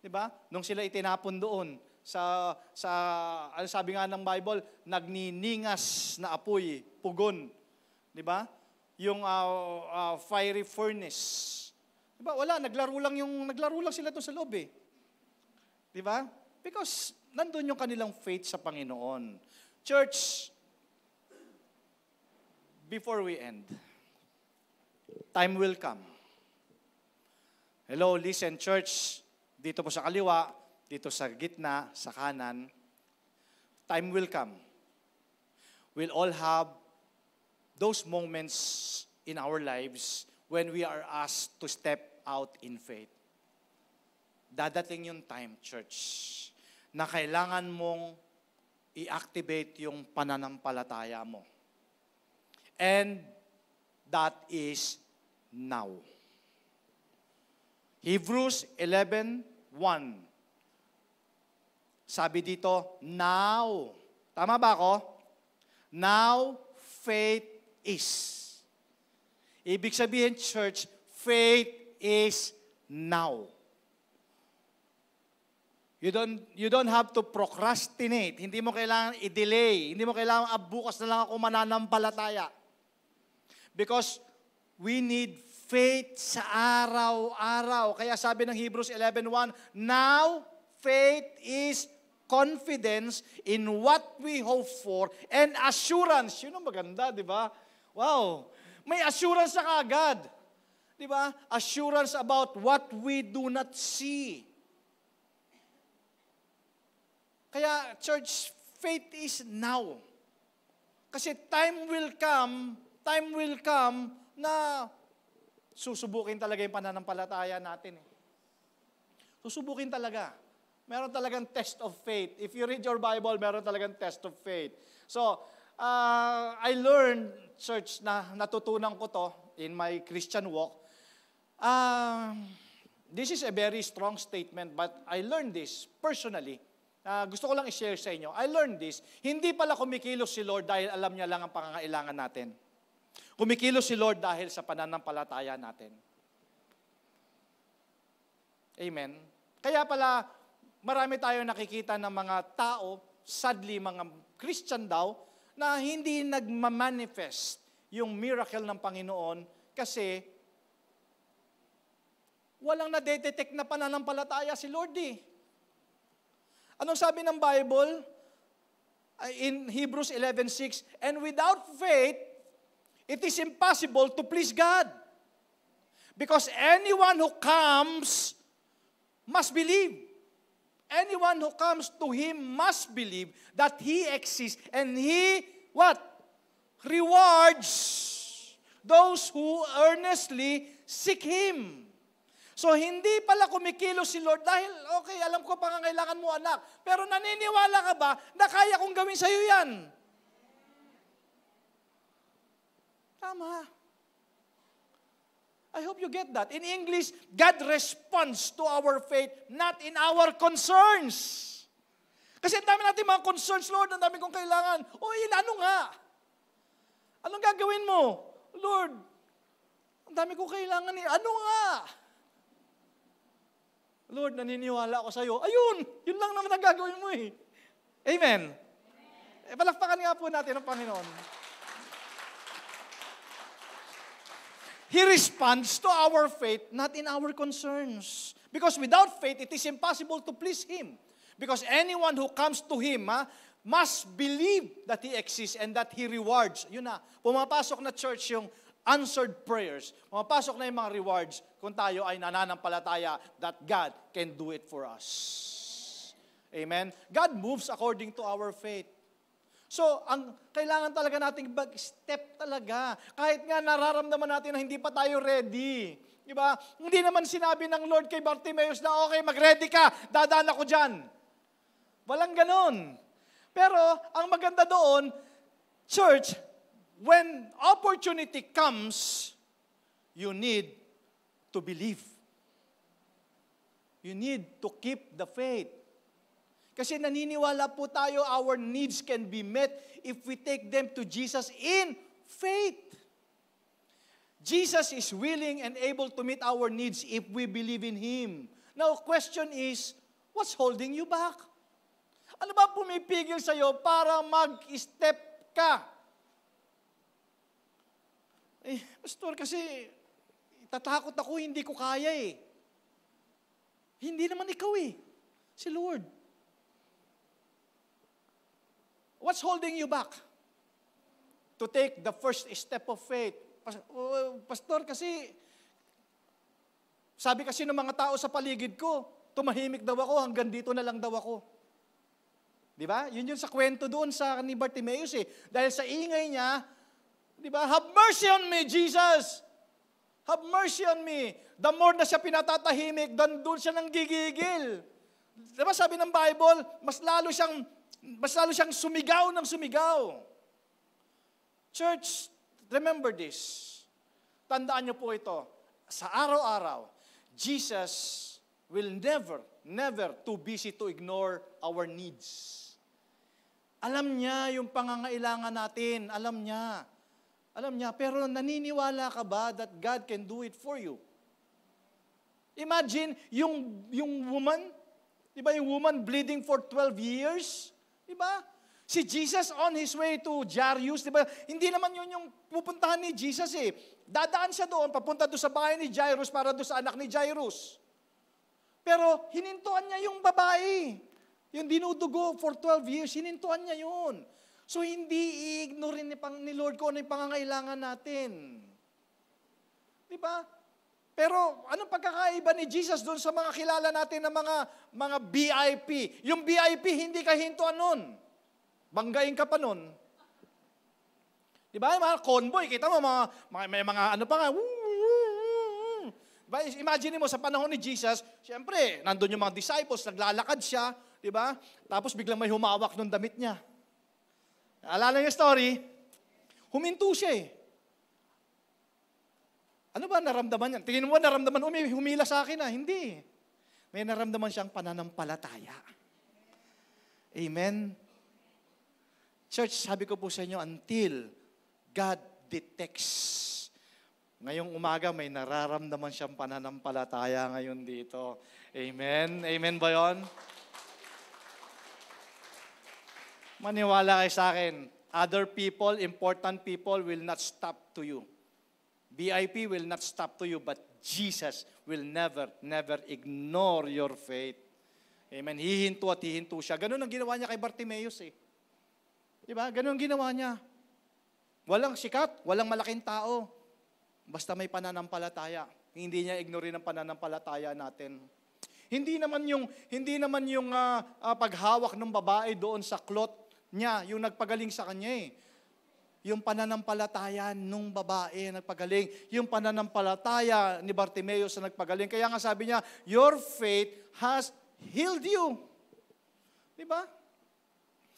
Diba? Nung sila itinapon doon ano sabi nga ng Bible, nagniningas na apoy, pugon. Diba? Yung fiery furnace. Diba? Wala, naglaro lang sila doon sa loob eh. Diba? Because nandun yung kanilang faith sa Panginoon. Church, before we end, time will come. Hello, listen, church. Dito po sa kaliwa, dito sa gitna, sa kanan, time will come. We'll all have those moments in our lives when we are asked to step out in faith. Dadating yung time, church, na kailangan mong i-activate yung pananampalataya mo. And that is now. Hebrews 11:1. Sabi dito, now. Tama ba ako? Now, faith is. Ibig sabihin, church, faith is now. You don't have to procrastinate. Hindi mo kailangan i-delay. Hindi mo kailangan bukas na lang ako mananampalataya. Because we need faith sa araw-araw. Kaya sabi ng Hebrews 11:1, now faith is confidence in what we hope for and assurance. Yun ang maganda, di ba? Wow! May assurance na kaagad. Di ba? Assurance about what we do not see. Kaya, church, faith is now. Kasi time will come na susubukin talaga yung pananampalataya natin. Susubukin talaga. Meron talagang test of faith. If you read your Bible, meron talagang test of faith. So, I learned, church, na natutunan ko to in my Christian walk. This is a very strong statement, but I learned this personally. Gusto ko lang i-share sa inyo. I learned this. Hindi pala kumikilos si Lord dahil alam niya lang ang pangangailangan natin. Kumikilos si Lord dahil sa pananampalataya natin. Amen. Kaya pala, marami tayong nakikita ng mga tao, sadly mga Christian daw, na hindi nagmamanifest yung miracle ng Panginoon kasi walang nadedetect na pananampalataya si Lord eh. Anong sabi ng Bible? In Hebrews 11:6, and without faith, it is impossible to please God. Because anyone who comes must believe. Anyone who comes to Him must believe that He exists and He, what? Rewards those who earnestly seek Him. So hindi pala kumikilos si Lord dahil, okay, alam ko pangangailangan mo anak, pero naniniwala ka ba na kaya kong gawin sa'yo yan? Tama. I hope you get that. In English, God responds to our faith, not in our concerns. Kasi ang dami natin mga concerns, Lord, ang dami kong kailangan. O, ano nga? Anong gagawin mo? Lord, ang dami kong kailangan eh. Ano nga? Lord, naniniwala ako sa'yo. Ayun, yun lang naman ang gagawin mo eh. Amen. Palakpakan nga po natin ang Panginoon. He responds to our faith, not in our concerns. Because without faith, it is impossible to please Him. Because anyone who comes to Him must believe that He exists and that He rewards. Yun na, pumapasok na church yung answered prayers. Pumapasok na yung mga rewards kung tayo ay nananampalataya that God can do it for us. Amen? God moves according to our faith. So, ang kailangan talaga nating mag-step talaga. Kahit nga nararamdaman natin na hindi pa tayo ready. Diba? Hindi naman sinabi ng Lord kay Bartimaeus na, okay, mag-ready ka, dadaan ako dyan. Walang ganon. Pero, ang maganda doon, church, when opportunity comes, you need to believe. You need to keep the faith. Kasi naniniwala po tayo, our needs can be met if we take them to Jesus in faith. Jesus is willing and able to meet our needs if we believe in Him. Now, question is, what's holding you back? Ano ba pumipigil sa'yo para mag-step ka? Pastor, kasi tatakot ako, hindi ko kaya eh. Hindi naman ikaw eh. Si Lord. What's holding you back to take the first step of faith? Pastor, kasi sabi kasi ng mga tao sa paligid ko, tumahimik daw ako, hanggang dito na lang daw ako. Di ba? Yun sa kwento doon sa ni Bartimaeus eh. Dahil sa ingay niya, di ba? Have mercy on me, Jesus! Have mercy on me. The more na siya pinatatahimik, doon siya nang gigigil. Di ba sabi ng Bible, mas lalo siyang sumigaw ng sumigaw. Church, remember this. Tandaan niyo po ito. Sa araw-araw, Jesus will never too busy to ignore our needs. Alam niya yung pangangailangan natin. Alam niya. Pero naniniwala ka ba that God can do it for you? Imagine, yung woman, di ba yung woman bleeding for 12 years? Diba? Si Jesus on his way to Jairus, diba? Hindi naman yun yung pupuntahan ni Jesus eh. Dadaan siya doon, papunta doon sa bahay ni Jairus para doon sa anak ni Jairus. Pero hinintuan niya yung babae. Yung dinudugo for 12 years, hinintuan niya yun. So hindi i-ignore ni Lord ko ano yung pangangailangan natin. Diba? Pero anong pagkakaiba ni Jesus doon sa mga kilala natin na mga VIP? Yung VIP, hindi ka hintuan nun. Banggain ka pa nun. Di ba? Mga convoy, kita mo, may mga ano pa nga. Diba? Imagine mo, sa panahon ni Jesus, siyempre, nandun yung mga disciples, naglalakad siya, di ba? Tapos biglang may humawak ng damit niya. Alala niyo yung story? Huminto siya eh. Ano ba naramdaman niya? Tingin mo naramdaman, may humila sa akin Hindi. May naramdaman siyang pananampalataya. Amen? Church, sabi ko po sa inyo, until God detects. Ngayong umaga, may nararamdaman siyang pananampalataya ngayon dito. Amen? Amen ba yun? Maniwala kayo sa akin. Other people, important people will not stop to you. VIP will not stop to you, but Jesus will never ignore your faith. Amen. Hihinto at hihinto siya. Ganun ang ginawa niya kay Bartimaeus eh. Diba? Ganun ang ginawa niya. Walang sikat, walang malaking tao. Basta may pananampalataya. Hindi niya ignore ang pananampalataya natin. Hindi naman yung paghawak ng babae doon sa cloth niya, yung nagpagaling sa kanya eh. yung pananampalataya nung babae na nagpagaling, yung pananampalataya ni Bartimeus na nagpagaling. Kaya nga sabi niya, your faith has healed you. Di ba?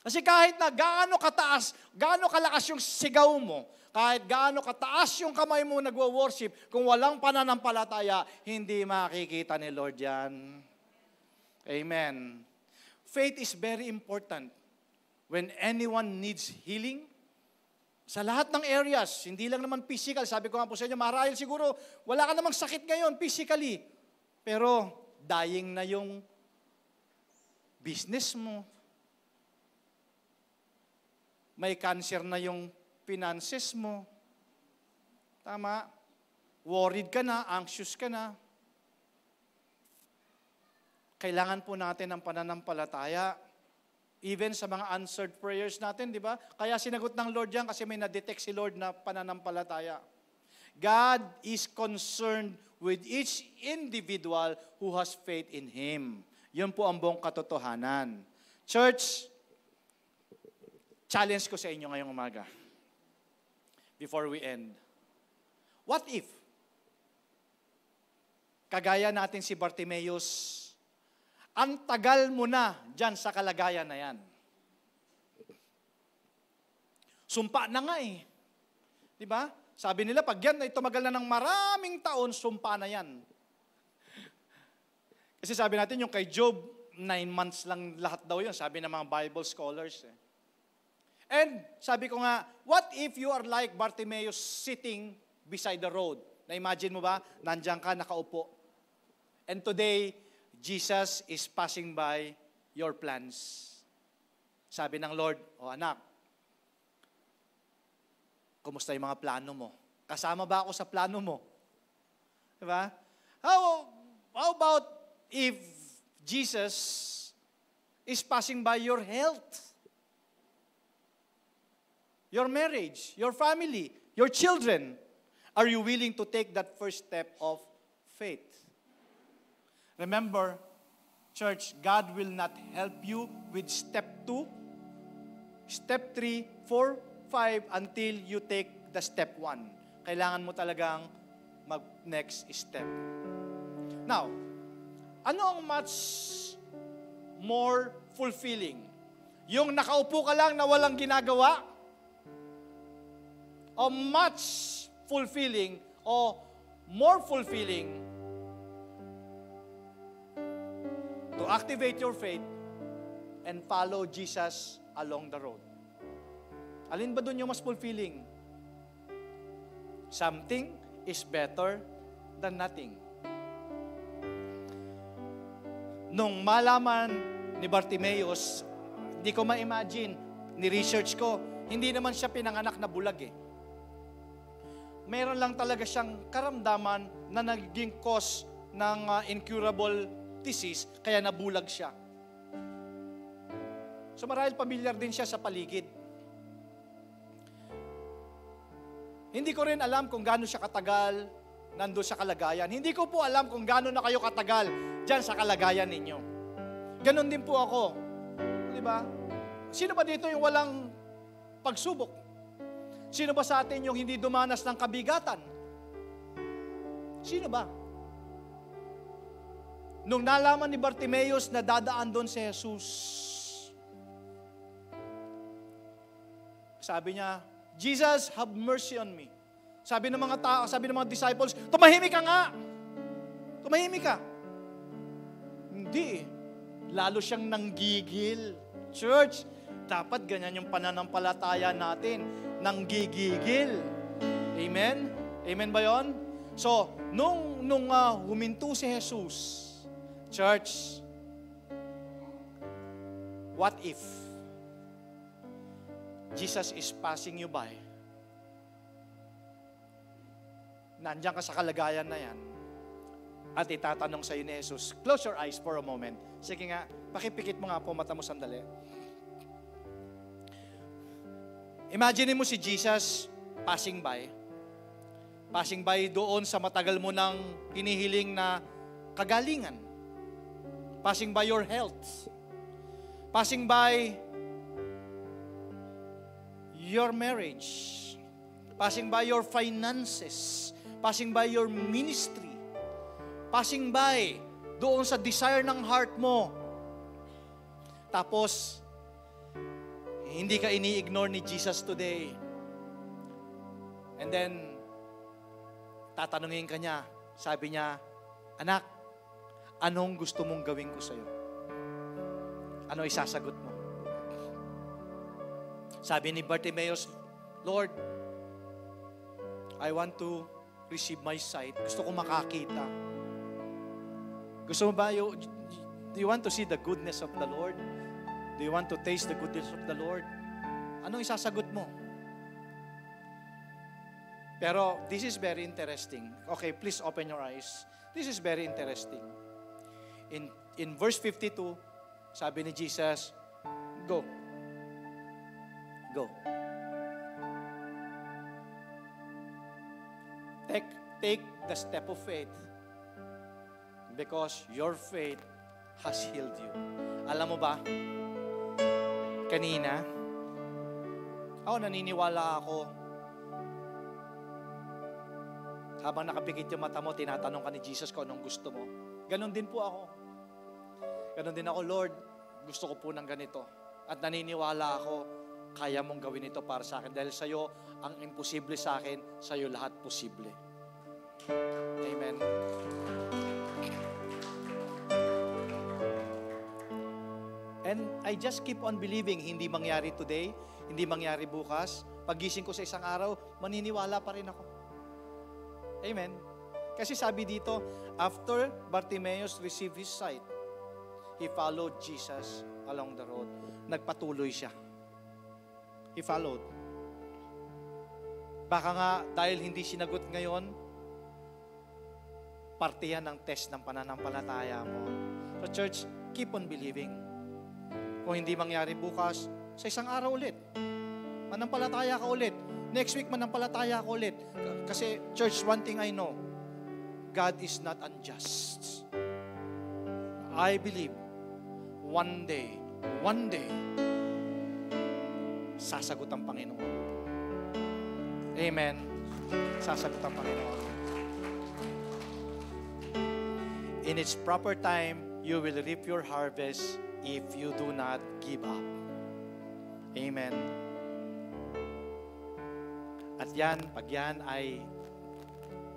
Kasi kahit na gaano kataas, gaano kalakas yung sigaw mo, kahit gaano kataas yung kamay mo nagwo-worship, kung walang pananampalataya, hindi makikita ni Lord yan. Amen. Faith is very important. When anyone needs healing, sa lahat ng areas, hindi lang naman physical. Sabi ko nga po sa inyo, marahil siguro, wala ka namang sakit ngayon physically. Pero, dying na yung business mo. May cancer na yung finances mo. Tama? Worried ka na, anxious ka na. Kailangan po natin ng pananampalataya. Even sa mga answered prayers natin, di ba? Kaya sinagot ng Lord yan kasi may na-detect si Lord na pananampalataya. God is concerned with each individual who has faith in Him. Yun po ang buong katotohanan. Church, challenge ko sa inyo ngayong umaga. Before we end. What if, kagaya natin si Bartimeus, ang tagal mo na dyan sa kalagayan na yan. Sumpa na nga eh. Di ba? Sabi nila, pag yan ay tumagal na ng maraming taon, sumpa na yan. Kasi sabi natin, yung kay Job, 9 months lang lahat daw yun, sabi ng mga Bible scholars. And sabi ko nga, what if you are like Bartimeus sitting beside the road? Na-imagine mo ba, nandiyan ka, nakaupo. And today, Jesus is passing by your plans. Sabi ng Lord, anak, kumusta yung mga plano mo? Kasama ba ako sa plano mo? Diba? How about if Jesus is passing by your health? Your marriage, your family, your children? Are you willing to take that first step of faith? Remember, church, God will not help you with step 2, step 3, 4, 5 until you take the step 1. Kailangan mo talagang mag-next step. Now, ano ang much more fulfilling? Yung nakaupo ka lang na walang ginagawa? O much fulfilling o more fulfilling to activate your faith and follow Jesus along the road? Alin ba doon yung mas fulfilling? Something is better than nothing. Nung malaman ni Bartimeus, hindi ko ma-imagine, ni-research ko, hindi naman siya pinanganak na bulag eh. Meron lang talaga siyang karamdaman na naging cause ng incurable disease, kaya nabulag siya. So marahil pamilyar din siya sa paligid. Hindi ko rin alam kung gaano siya katagal nandoon sa kalagayan. Hindi ko po alam kung gaano na kayo katagal dyan sa kalagayan ninyo. Ganon din po ako. Di ba? Sino ba dito yung walang pagsubok? Sino ba sa atin yung hindi dumanas ng kabigatan? Sino ba? Nung nalaman ni Bartimeus na dadaan doon si Jesus, sabi niya, Jesus, have mercy on me. Sabi ng mga tao, sabi ng mga disciples, tumahimik ka nga. Tumahimik ka. Hindi. Lalo siyang nanggigil. Church, dapat ganyan yung pananampalataya natin. Nanggigigil. Amen? Amen ba yon? So, nung huminto si Jesus, church, what if Jesus is passing you by? Nandiyan ka sa kalagayan na yan at itatanong sa iyo ni Jesus, close your eyes for a moment. Sige nga, pakipikit mo nga po mata mo sandali. Imagine mo si Jesus passing by. Passing by doon sa matagal mo nang hinihiling na kagalingan. Passing by your health. Passing by your marriage, passing by your finances, passing by your ministry, passing by doon sa desire ng heart mo. Tapos, hindi ka ini-ignore ni Jesus today. And then, tatanungin ka niya, sabi niya, anak, anong gusto mong gawin ko sa'yo? Ano isasagot mo? Sabi ni Bartimaeus, Lord, I want to receive my sight. Gusto ko makakita. Gusto mo ba, do you want to see the goodness of the Lord? Do you want to taste the goodness of the Lord? Anong isasagot mo? Pero this is very interesting. Okay, please open your eyes. This is very interesting. In verse 52, sabi ni Jesus, go. Go. Take the step of faith because your faith has healed you. Alam mo ba, kanina, naniniwala ako. Habang nakapikit yung mata mo, tinatanong ka ni Jesus kung anong gusto mo. Ganon din po ako. Ganon din ako, Lord, gusto ko po ng ganito. At naniniwala ako, kaya mong gawin ito para sa akin. Dahil sa'yo, ang imposible sa akin, sa'yo lahat posible. Amen. And I just keep on believing, hindi mangyari today, hindi mangyari bukas. Pagising ko sa isang araw, maniniwala pa rin ako. Amen. Kasi sabi dito, after Bartimaeus received his sight, he followed Jesus along the road. Nagpatuloy siya. He followed. Baka nga, dahil hindi sinagot ngayon, parte yan ng test ng pananampalataya mo. So church, keep on believing. Kung hindi mangyari bukas, sa isang araw ulit. Manampalataya ka ulit. Next week, manampalataya ka ulit. Kasi church, one thing I know, God is not unjust. I believe, one day, sasagot ang Panginoon. Amen. Sasagot ang Panginoon. In its proper time, you will reap your harvest if you do not give up. Amen. At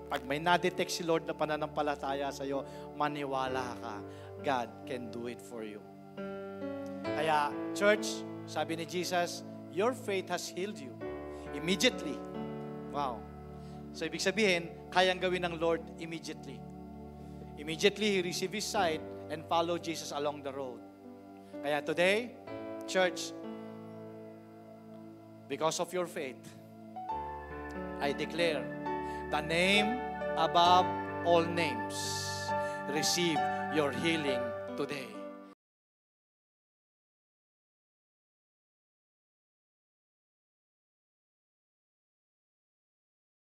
pag may na-detect si Lord na pananampalataya sa iyo, maniwala ka. God can do it for you. Kaya, church, sabi ni Jesus, your faith has healed you. Immediately. Wow. So, ibig sabihin, kayang gawin ng Lord immediately. Immediately, he received his sight and followed Jesus along the road. Kaya today, church, because of your faith, I declare, the name above all names, receive your healing today.